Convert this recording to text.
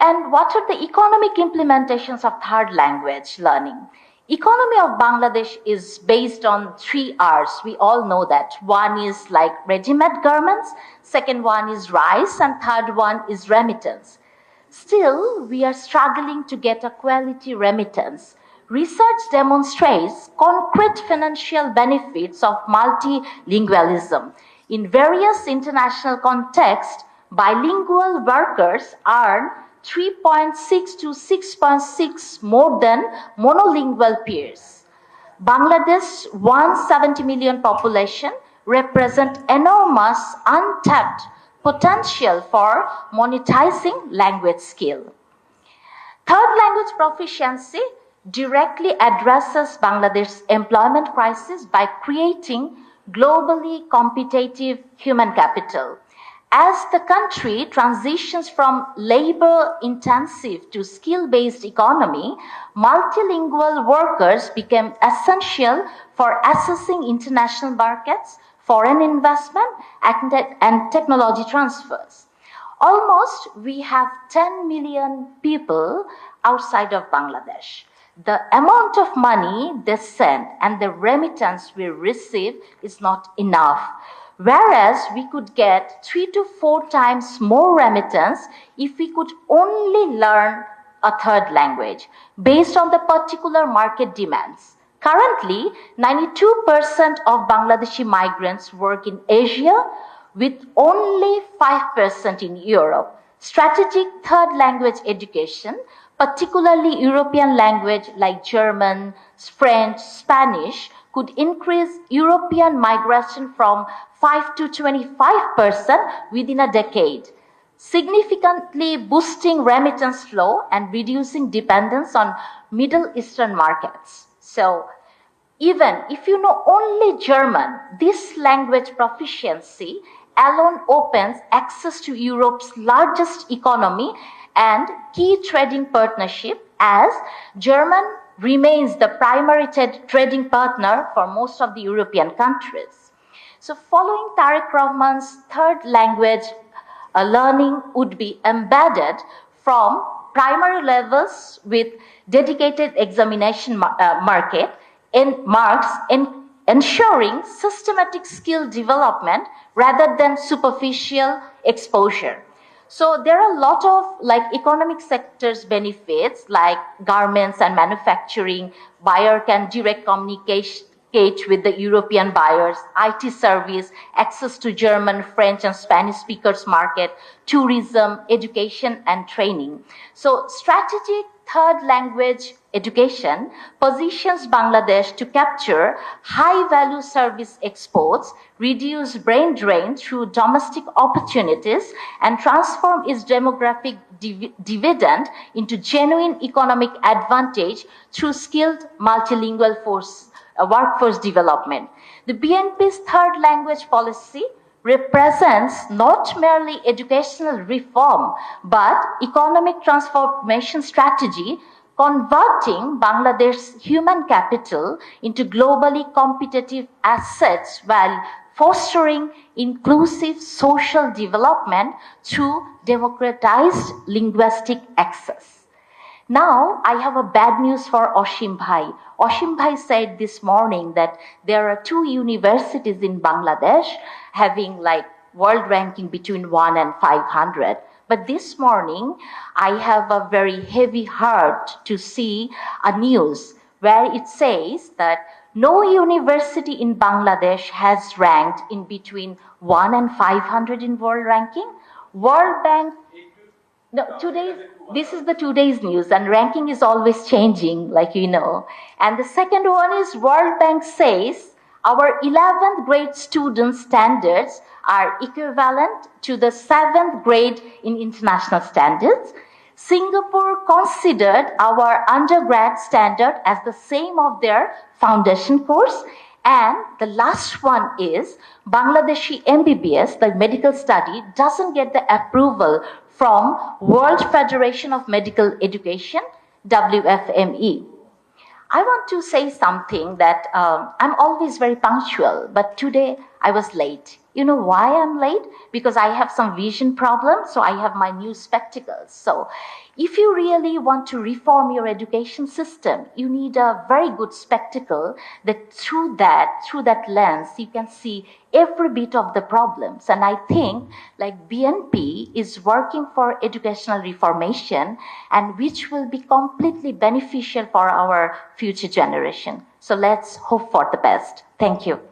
And what are the economic implementations of third language learning? Economy of Bangladesh is based on 3 R's. We all know that. One is like ready-made garments, second one is rice, and third one is remittance. Still, we are struggling to get a quality remittance. Research demonstrates concrete financial benefits of multilingualism. In various international contexts, bilingual workers earn 3.6 to 6.6 more than monolingual peers. Bangladesh's 170 million population represent enormous untapped potential for monetizing language skill. Third language proficiency directly addresses Bangladesh's employment crisis by creating globally competitive human capital. As the country transitions from labor-intensive to skill-based economy, multilingual workers became essential for accessing international markets, foreign investment, and technology transfers. Almost we have 10 million people outside of Bangladesh. The amount of money they send and the remittance we receive is not enough. Whereas we could get 3 to 4 times more remittance if we could only learn a third language based on the particular market demands. Currently, 92% of Bangladeshi migrants work in Asia with only 5% in Europe. Strategic third language education, particularly European language like German, French, Spanish, could increase European migration from 5 to 25% within a decade, significantly boosting remittance flow and reducing dependence on Middle Eastern markets. So, even if you know only German, this language proficiency alone opens access to Europe's largest economy and key trading partnership, as German remains the primary trading partner for most of the European countries. So following Tariq Rahman's third language learning would be embedded from primary levels with dedicated examination marks, ensuring systematic skill development rather than superficial exposure. So there are a lot of economic sectors benefits like garments and manufacturing. Buyer can direct communicate with the European buyers, IT service, access to German, French, and Spanish speakers market, tourism, education, and training. So strategic third language education positions Bangladesh to capture high-value service exports, reduce brain drain through domestic opportunities, and transform its demographic dividend into genuine economic advantage through skilled multilingual workforce development. The BNP's third language policy represents not merely educational reform, but economic transformation strategy, converting Bangladesh's human capital into globally competitive assets while fostering inclusive social development through democratized linguistic access. Now, I have a bad news for Oshim Bhai. Oshim Bhai said this morning that there are 2 universities in Bangladesh having world ranking between 1 and 500. But this morning, I have a very heavy heart to see a news where it says that no university in Bangladesh has ranked in between 1 and 500 in world ranking. World Bank, no, this is the today's news, and ranking is always changing, like you know. And the second one is World Bank says our 11th grade student standards are equivalent to the 7th grade in international standards. Singapore considered our undergrad standard as the same of their foundation course. And the last one is Bangladeshi MBBS, the medical study, doesn't get the approval from World Federation of Medical Education, WFME. I want to say something that I'm always very punctual, but today I was late. You know why I'm late? Because I have some vision problem, so I have my new spectacles. So if you really want to reform your education system, you need a very good spectacle that through that lens, you can see every bit of the problems. And I think like BNP is working for educational reformation and which will be completely beneficial for our future generation. So let's hope for the best. Thank you.